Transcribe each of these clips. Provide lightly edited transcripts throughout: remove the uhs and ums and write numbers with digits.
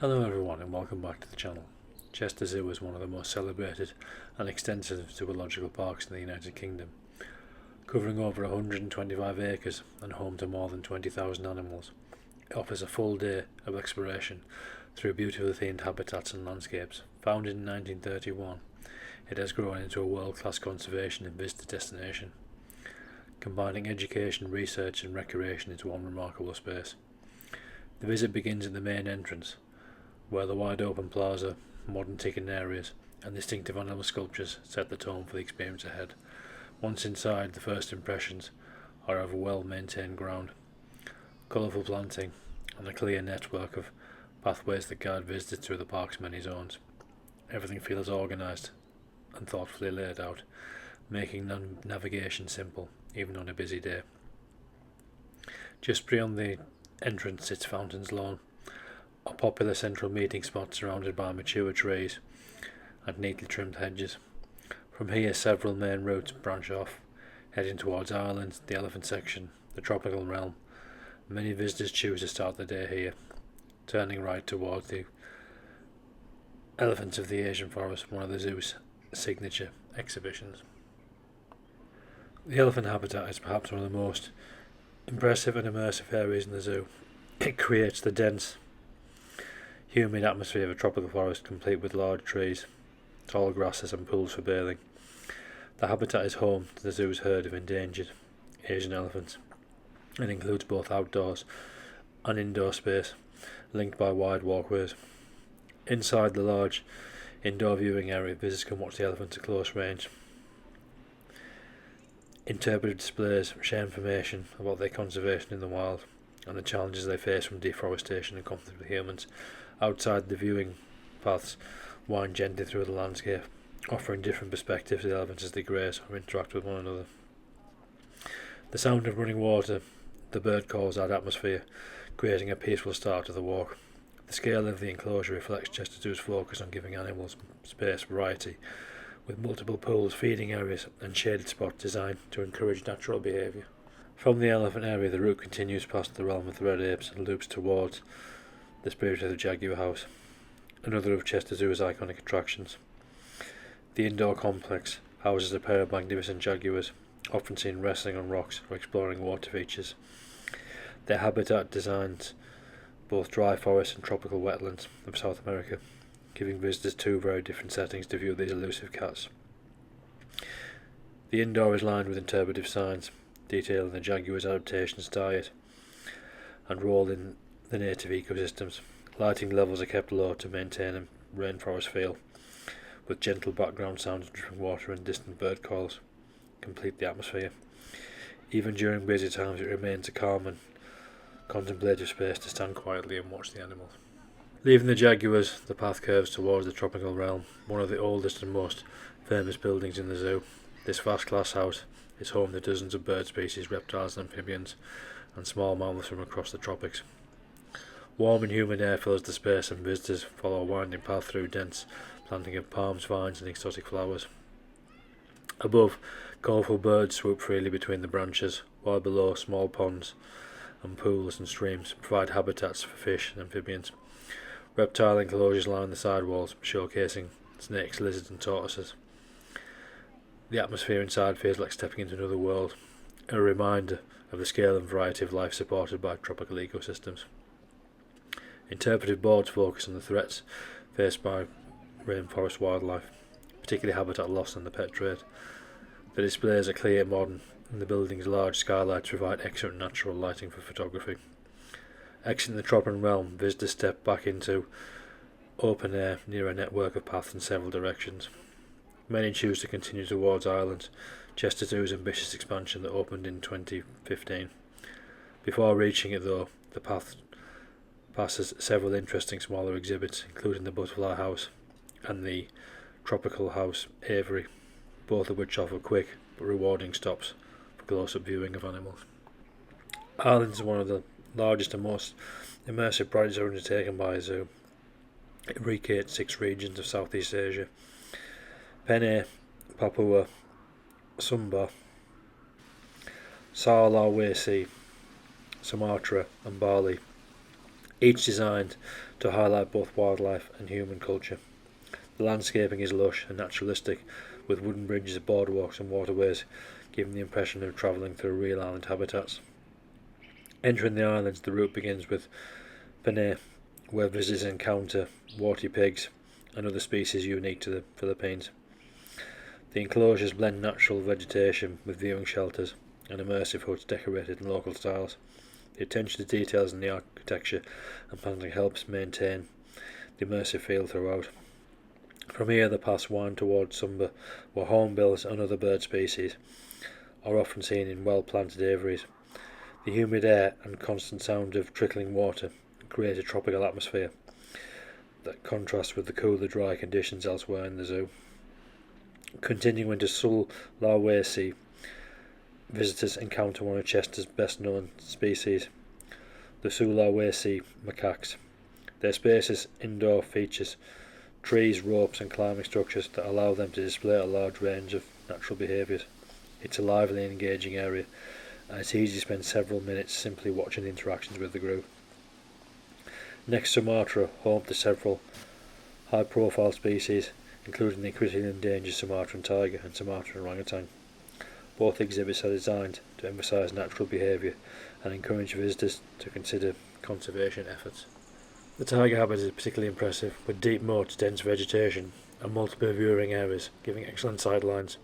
Hello everyone and welcome back to the channel. Chester Zoo is one of the most celebrated and extensive zoological parks in the United Kingdom, covering over 125 acres and home to more than 20,000 animals. It offers a full day of exploration through beautifully themed habitats and landscapes. Founded in 1931, it has grown into a world-class conservation and visitor destination, combining education, research and recreation into one remarkable space. The visit begins at the main entrance, where the wide open plaza, modern ticketing areas and distinctive animal sculptures set the tone for the experience ahead. Once inside, the first impressions are of a well-maintained ground, colourful planting and a clear network of pathways that guide visitors through the park's many zones. Everything feels organised and thoughtfully laid out, making navigation simple even on a busy day. Just beyond the entrance sits Fountains Lawn, a popular central meeting spot surrounded by mature trees and neatly trimmed hedges. From here, several main routes branch off, heading towards Ireland, the elephant section, the tropical realm. Many visitors choose to start the day here, turning right towards the Elephants of the Asian Forest, one of the zoo's signature exhibitions. The elephant habitat is perhaps one of the most impressive and immersive areas in the zoo. It creates the dense, humid atmosphere of a tropical forest, complete with large trees, tall grasses and pools for bathing. The habitat is home to the zoo's herd of endangered Asian elephants and includes both outdoors and indoor space, linked by wide walkways. Inside the large indoor viewing area, visitors can watch the elephants at close range. Interpretive displays share information about their conservation in the wild and the challenges they face from deforestation and conflict with humans. Outside, the viewing paths wind gently through the landscape, offering different perspectives to the elephants as they graze or interact with one another. The sound of running water, the bird calls add atmosphere, creating a peaceful start to the walk. The scale of the enclosure reflects Chester Zoo's focus on giving animals space variety, with multiple pools, feeding areas and shaded spots designed to encourage natural behaviour. From the elephant area, the route continues past the realm of the red apes and loops towards the spirit of the jaguar house, another of Chester Zoo's iconic attractions. The indoor complex houses a pair of magnificent jaguars, often seen resting on rocks or exploring water features. Their habitat designs both dry forests and tropical wetlands of South America, giving visitors two very different settings to view these elusive cats. The indoor is lined with interpretive signs detailing the jaguar's adaptations, diet and role in the native ecosystems. Lighting levels are kept low to maintain a rainforest feel, with gentle background sounds of dripping water and distant bird calls complete the atmosphere. Even during busy times, it remains a calm and contemplative space to stand quietly and watch the animals. Leaving the jaguars, the path curves towards the tropical realm, one of the oldest and most famous buildings in the zoo. This vast glass house is home to dozens of bird species, reptiles and amphibians, and small mammals from across the tropics. Warm and humid air fills the space and visitors follow a winding path through dense planting of palms, vines and exotic flowers. Above, colourful birds swoop freely between the branches, while below, small ponds and pools and streams provide habitats for fish and amphibians. Reptile enclosures line the sidewalls, showcasing snakes, lizards and tortoises. The atmosphere inside feels like stepping into another world, a reminder of the scale and variety of life supported by tropical ecosystems. Interpretive boards focus on the threats faced by rainforest wildlife, particularly habitat loss and the pet trade. The displays are clear, modern, and the building's large skylights provide excellent natural lighting for photography. Exiting the tropical realm, visitors step back into open air near a network of paths in several directions. Many choose to continue towards Ireland, Chester Zoo's ambitious expansion that opened in 2015. Before reaching it though, the path passes several interesting smaller exhibits, including the Butterfly House and the Tropical House Aviary, both of which offer quick but rewarding stops for close-up viewing of animals. Ireland is one of the largest and most immersive projects undertaken by a zoo. It recreates 6 regions of Southeast Asia: Penne, Papua, Sumba, Sulawesi, Sumatra and Bali, each designed to highlight both wildlife and human culture. The landscaping is lush and naturalistic, with wooden bridges, boardwalks and waterways, giving the impression of travelling through real island habitats. Entering the islands, the route begins with Panay, where visitors encounter warty pigs and other species unique to the Philippines. The enclosures blend natural vegetation with viewing shelters and immersive huts decorated in local styles. The attention to details in the architecture and planting helps maintain the immersive feel throughout. From here the paths wind towards Sumba, where hornbills and other bird species are often seen in well-planted aviaries. The humid air and constant sound of trickling water create a tropical atmosphere that contrasts with the cooler, dry conditions elsewhere in the zoo. Continuing to Sulawesi, visitors encounter one of Chester's best-known species, the Sulawesi macaques. Their spacious indoor features trees, ropes and climbing structures that allow them to display a large range of natural behaviours. It's a lively and engaging area, and it's easy to spend several minutes simply watching the interactions with the group. Next, Sumatra, home to several high-profile species, including the critically endangered Sumatran tiger and Sumatran orangutan. Both exhibits are designed to emphasise natural behaviour and encourage visitors to consider conservation efforts. The tiger habitat is particularly impressive, with deep moats, dense vegetation and multiple viewing areas, giving excellent sightlines.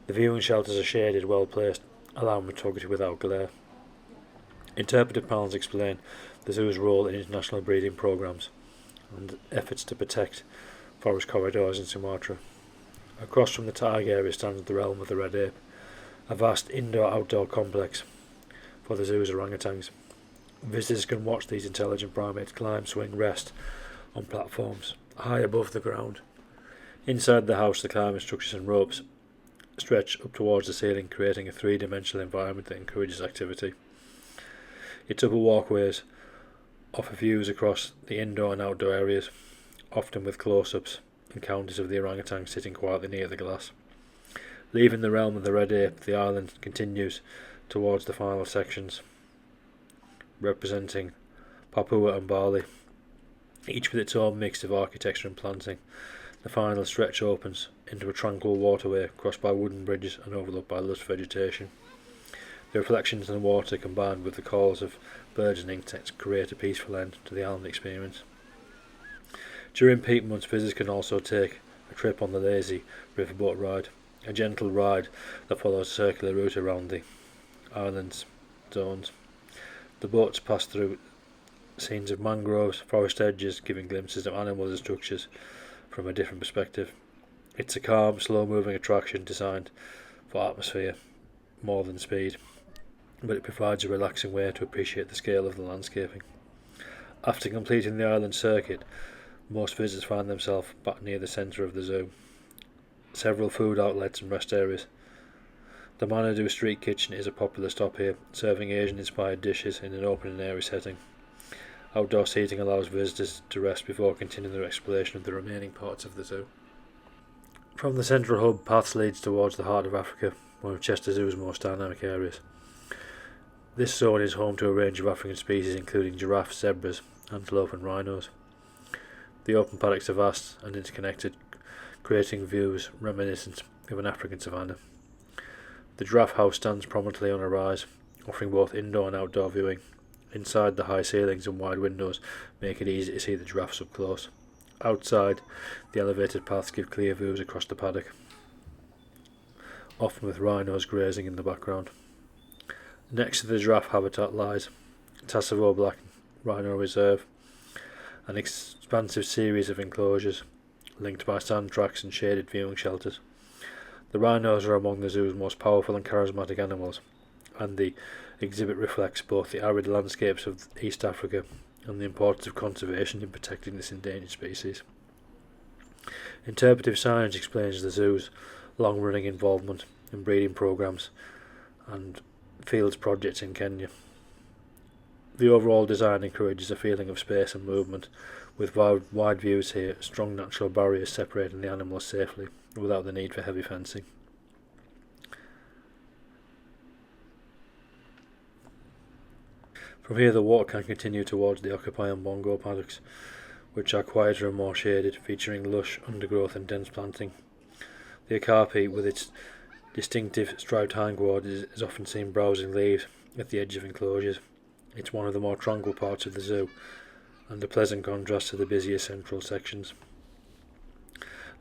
The viewing shelters are shaded, well placed, allowing photography without glare. Interpretive panels explain the zoo's role in international breeding programmes and efforts to protect forest corridors in Sumatra. Across from the tiger area stands the realm of the red ape, a vast indoor-outdoor complex for the zoo's orangutans. Visitors can watch these intelligent primates climb, swing, rest on platforms high above the ground. Inside the house, the climbing structures and ropes stretch up towards the ceiling, creating a three-dimensional environment that encourages activity. Its upper walkways offer views across the indoor and outdoor areas, often with close-ups encounters of the orangutan sitting quietly near the glass. Leaving the realm of the red ape, the island continues towards the final sections, representing Papua and Bali, each with its own mix of architecture and planting. The final stretch opens into a tranquil waterway crossed by wooden bridges and overlooked by lush vegetation. The reflections in the water combined with the calls of birds and insects create a peaceful end to the island experience. During peak months, visitors can also take a trip on the lazy riverboat ride, a gentle ride that follows a circular route around the island's zones. The boats pass through scenes of mangroves, forest edges, giving glimpses of animals and structures from a different perspective. It's a calm, slow-moving attraction designed for atmosphere more than speed, but it provides a relaxing way to appreciate the scale of the landscaping. After completing the island circuit, most visitors find themselves back near the centre of the zoo. Several food outlets and rest areas. The Manado street kitchen is a popular stop here, serving Asian-inspired dishes in an open and airy setting. Outdoor seating allows visitors to rest before continuing their exploration of the remaining parts of the zoo. From the central hub, paths leads towards the heart of Africa, one of Chester Zoo's most dynamic areas. This zone is home to a range of African species including giraffes, zebras, antelope and rhinos. The open paddocks are vast and interconnected, creating views reminiscent of an African savanna. The giraffe house stands prominently on a rise, offering both indoor and outdoor viewing. Inside, the high ceilings and wide windows make it easy to see the giraffes up close. Outside, the elevated paths give clear views across the paddock, often with rhinos grazing in the background. Next to the giraffe habitat lies Tassavo Black Rhino Reserve, an expansive series of enclosures linked by sand tracks and shaded viewing shelters. The rhinos are among the zoo's most powerful and charismatic animals, and the exhibit reflects both the arid landscapes of East Africa and the importance of conservation in protecting this endangered species. Interpretive science explains the zoo's long-running involvement in breeding programs and fields projects in Kenya. The overall design encourages a feeling of space and movement, with wide views here, strong natural barriers separating the animals safely without the need for heavy fencing. From here the walk can continue towards the Occupy and Bongo paddocks, which are quieter and more shaded, featuring lush undergrowth and dense planting. The okapi, with its distinctive striped hindquarters, is often seen browsing leaves at the edge of enclosures. It's one of the more tranquil parts of the zoo, and a pleasant contrast to the busier central sections.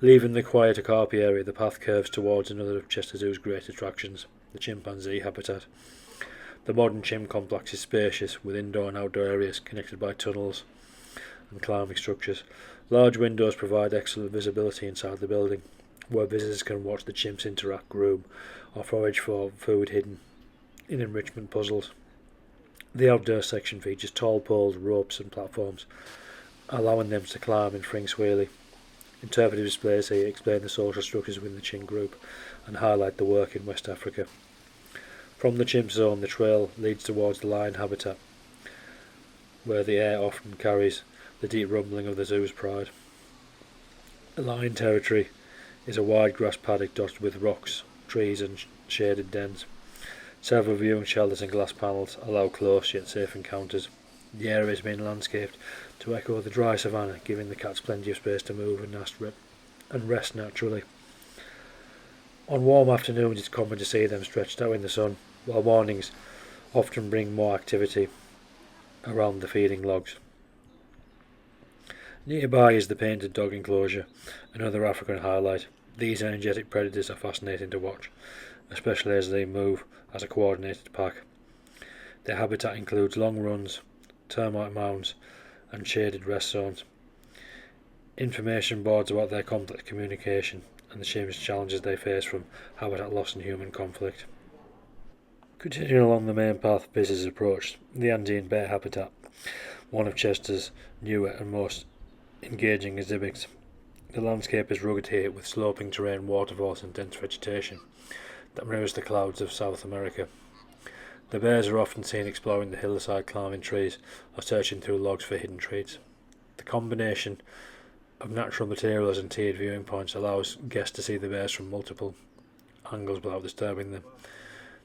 Leaving the quiet okapi area, the path curves towards another of Chester Zoo's great attractions, the chimpanzee habitat. The modern chimp complex is spacious, with indoor and outdoor areas connected by tunnels and climbing structures. Large windows provide excellent visibility inside the building, where visitors can watch the chimps interact, groom, or forage for food hidden in enrichment puzzles. The outdoor section features tall poles, ropes and platforms, allowing them to climb and fring swirly. Interpretive displays here explain the social structures within the chimp group and highlight the work in West Africa. From the chimp zone, the trail leads towards the lion habitat, where the air often carries the deep rumbling of the zoo's pride. The lion territory is a wide grass paddock dotted with rocks, trees and shaded dens. Several viewing shelters and glass panels allow close yet safe encounters. The area has been landscaped to echo the dry savannah, giving the cats plenty of space to move and rest naturally. On warm afternoons it's common to see them stretched out in the sun, while mornings often bring more activity around the feeding logs. Nearby is the painted dog enclosure, another African highlight. These energetic predators are fascinating to watch, especially as they move as a coordinated pack. Their habitat includes long runs, termite mounds and shaded rest zones. Information boards about their complex communication and the challenges they face from habitat loss and human conflict. Continuing along the main path, visitors approach the Andean bear habitat, one of Chester's newer and most engaging exhibits. The landscape is rugged here, with sloping terrain, waterfalls and dense vegetation that mirrors the clouds of South America. The bears are often seen exploring the hillside, climbing trees or searching through logs for hidden treats. The combination of natural materials and tiered viewing points allows guests to see the bears from multiple angles without disturbing them.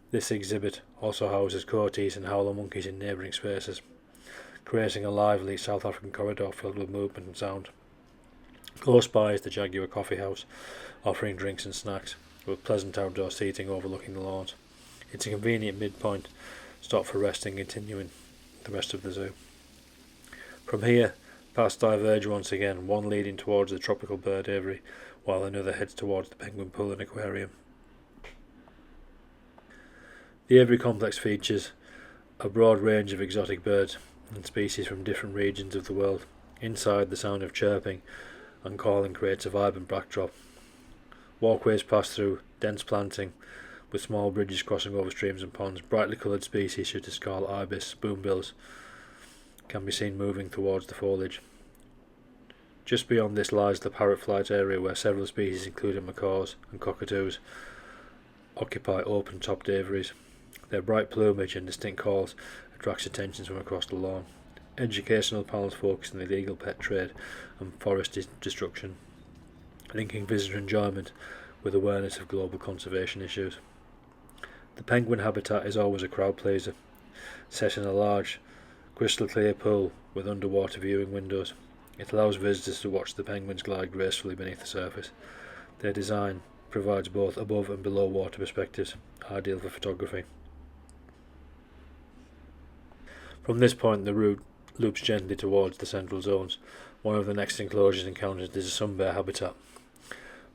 This exhibit also houses coatis and howler monkeys in neighbouring spaces, creating a lively South African corridor filled with movement and sound. Close by is the Jaguar Coffee House, offering drinks and snacks, with pleasant outdoor seating overlooking the lawns. It's a convenient midpoint stop for resting, continuing the rest of the zoo. From here, paths diverge once again, one leading towards the tropical bird aviary, while another heads towards the penguin pool and aquarium. The aviary complex features a broad range of exotic birds and species from different regions of the world. Inside, the sound of chirping and calling creates a vibrant backdrop. Walkways pass through dense planting, with small bridges crossing over streams and ponds. Brightly coloured species such as scarlet ibis, spoonbills can be seen moving towards the foliage. Just beyond this lies the parrot flight area, where several species including macaws and cockatoos occupy open-topped aviaries. Their bright plumage and distinct calls attracts attention from across the lawn. Educational panels focus on the illegal pet trade and forest destruction, linking visitor enjoyment with awareness of global conservation issues. The penguin habitat is always a crowd pleaser, set in a large, crystal clear pool with underwater viewing windows. It allows visitors to watch the penguins glide gracefully beneath the surface. Their design provides both above and below water perspectives, ideal for photography. From this point, the route loops gently towards the central zones. One of the next enclosures encountered is a sun bear habitat,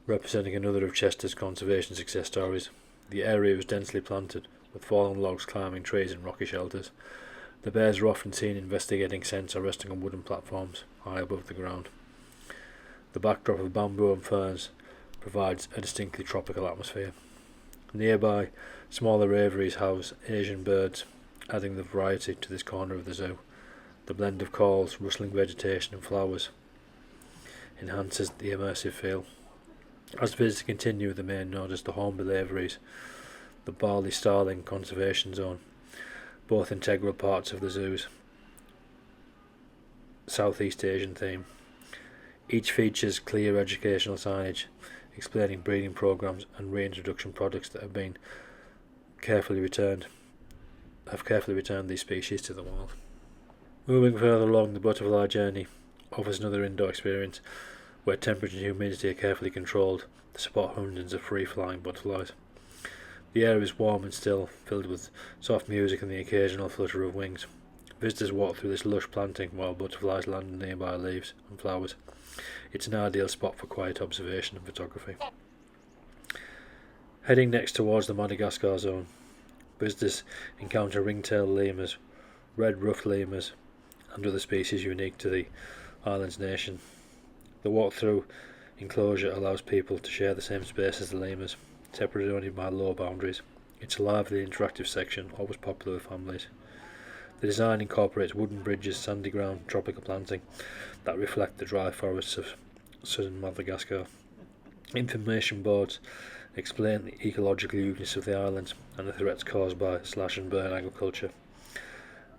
representing another of Chester's conservation success stories. The area was densely planted, with fallen logs climbing trees and rocky shelters. The bears are often seen investigating scents or resting on wooden platforms high above the ground. The backdrop of bamboo and ferns provides a distinctly tropical atmosphere. Nearby, smaller aviaries house Asian birds, adding the variety to this corner of the zoo. The blend of calls, rustling vegetation and flowers enhances the immersive feel. As visitors continue, they may notice the hornbill aviaries, the Bali starling conservation zone, both integral parts of the zoo's Southeast Asian theme. Each features clear educational signage explaining breeding programs and reintroduction products that have been carefully returned. have carefully returned these species to the wild. Moving further along, the butterfly journey offers another indoor experience where temperature and humidity are carefully controlled to support hundreds of free-flying butterflies. The air is warm and still, filled with soft music and the occasional flutter of wings. Visitors walk through this lush planting while butterflies land on nearby leaves and flowers. It's an ideal spot for quiet observation and photography. Heading next towards the Madagascar zone, visitors encounter ring-tailed lemurs, red-ruffed lemurs, and other species unique to the island's nation. The walk-through enclosure allows people to share the same space as the lemurs, separated only by low boundaries. It's a lively, interactive section, always popular with families. The design incorporates wooden bridges, sandy ground, tropical planting that reflect the dry forests of southern Madagascar. Information boards explain the ecological uniqueness of the island and the threats caused by slash and burn agriculture.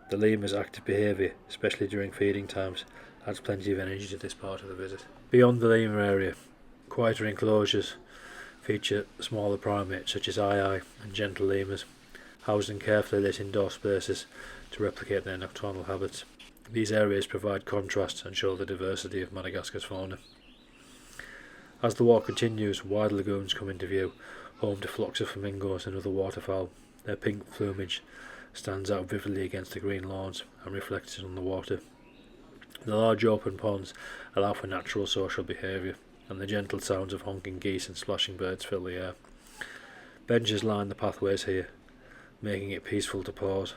The lemur's active behaviour, especially during feeding times, adds plenty of energy to this part of the visit. Beyond the lemur area, quieter enclosures feature smaller primates such as ii and gentle lemurs, housed in carefully lit indoor spaces to replicate their nocturnal habits. These areas provide contrast and show the diversity of Madagascar's fauna. As the walk continues, wide lagoons come into view, home to flocks of flamingos and other waterfowl. Their pink plumage stands out vividly against the green lawns and reflects on the water. The large open ponds allow for natural social behaviour, and the gentle sounds of honking geese and splashing birds fill the air. Benches line the pathways here, making it peaceful to pause.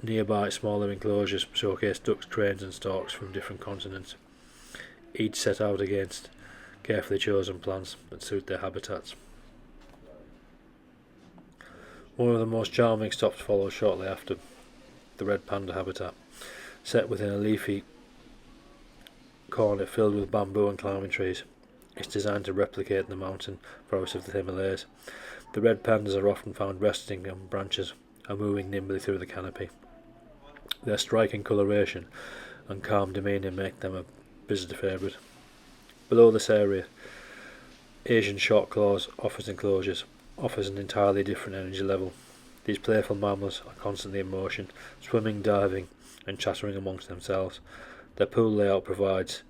Nearby, smaller enclosures showcase ducks, cranes and storks from different continents, each set out against carefully chosen plants that suit their habitats. One of the most charming stops follows shortly after, the red panda habitat, set within a leafy corner filled with bamboo and climbing trees. It's designed to replicate the mountain forests of the Himalayas. The red pandas are often found resting on branches and moving nimbly through the canopy. Their striking coloration and calm demeanour make them a visitor favourite. Below this area, Asian short claws offers an entirely different energy level. These playful mammals are constantly in motion, swimming, diving and chattering amongst themselves. Their pool layout provides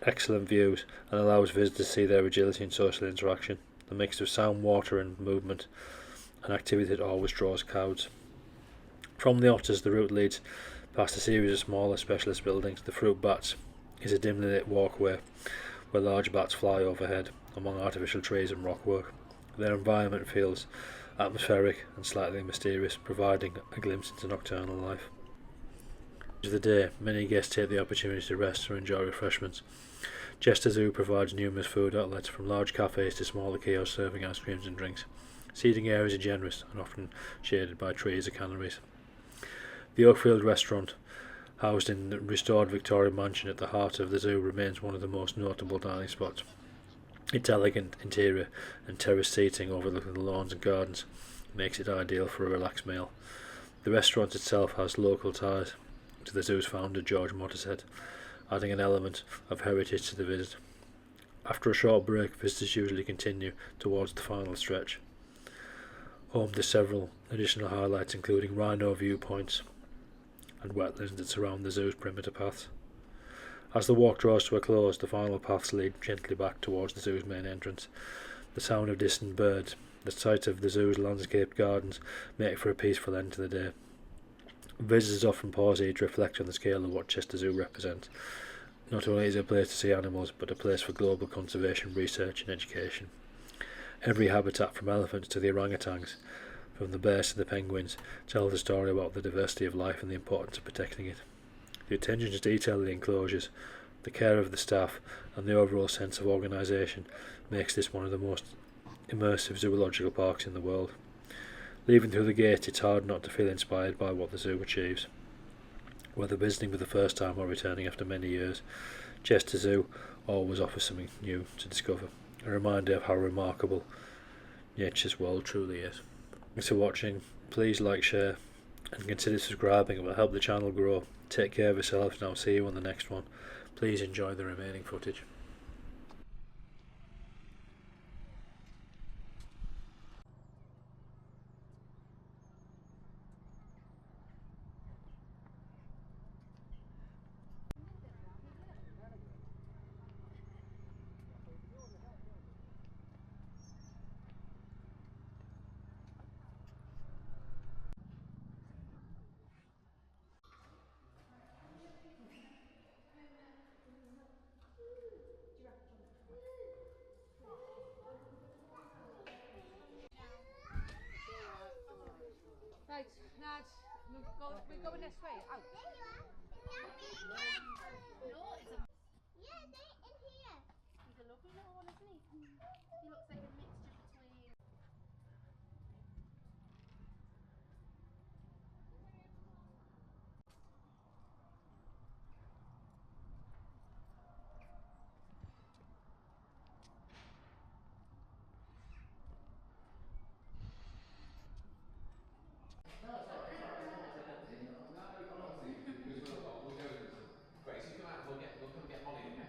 excellent views and allows visitors to see their agility and social interaction. The mix of sound, water and movement, an activity that always draws crowds. From the otters, the route leads past a series of smaller specialist buildings. The fruit bats is a dimly lit walkway where large bats fly overhead among artificial trees and rockwork. Their environment feels atmospheric and slightly mysterious, providing a glimpse into nocturnal life. Of the day, many guests take the opportunity to rest or enjoy refreshments. Chester Zoo provides numerous food outlets, from large cafes to smaller kiosks serving ice creams and drinks. Seating areas are generous and often shaded by trees or canneries. The Oakfield restaurant, housed in the restored Victorian mansion at the heart of the zoo, remains one of the most notable dining spots. Its elegant interior and terrace seating overlooking the lawns and gardens makes it ideal for a relaxed meal. The restaurant itself has local ties to the zoo's founder, George Motteshead, adding an element of heritage to the visit. After a short break, visitors usually continue towards the final stretch, home to several additional highlights including rhino viewpoints and wetlands that surround the zoo's perimeter paths. As the walk draws to a close, the final paths lead gently back towards the zoo's main entrance. The sound of distant birds, the sight of the zoo's landscaped gardens make for a peaceful end to the day. Visitors often pause here to reflect on the scale of what Chester Zoo represents. Not only is it a place to see animals, but a place for global conservation research and education. Every habitat, from elephants to the orangutans, from the bears to the penguins, tells a story about the diversity of life and the importance of protecting it. The attention to detail in the enclosures, the care of the staff, and the overall sense of organisation makes this one of the most immersive zoological parks in the world. Leaving through the gate, it's hard not to feel inspired by what the zoo achieves. Whether visiting for the first time or returning after many years, Chester Zoo always offers something new to discover, a reminder of how remarkable nature's world truly is. Thanks for watching. Please like, share and consider subscribing. It will help the channel grow. Take care of yourselves and I'll see you on the next one. Please enjoy the remaining footage. We're going this way. Out. No, it's a... Yeah, they're in here. He's a lovely little one, isn't he? He looks like a mixture between... Grace, you come out, we'll come get Molly, okay?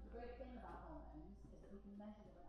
The great thing about hormones is that we can measure the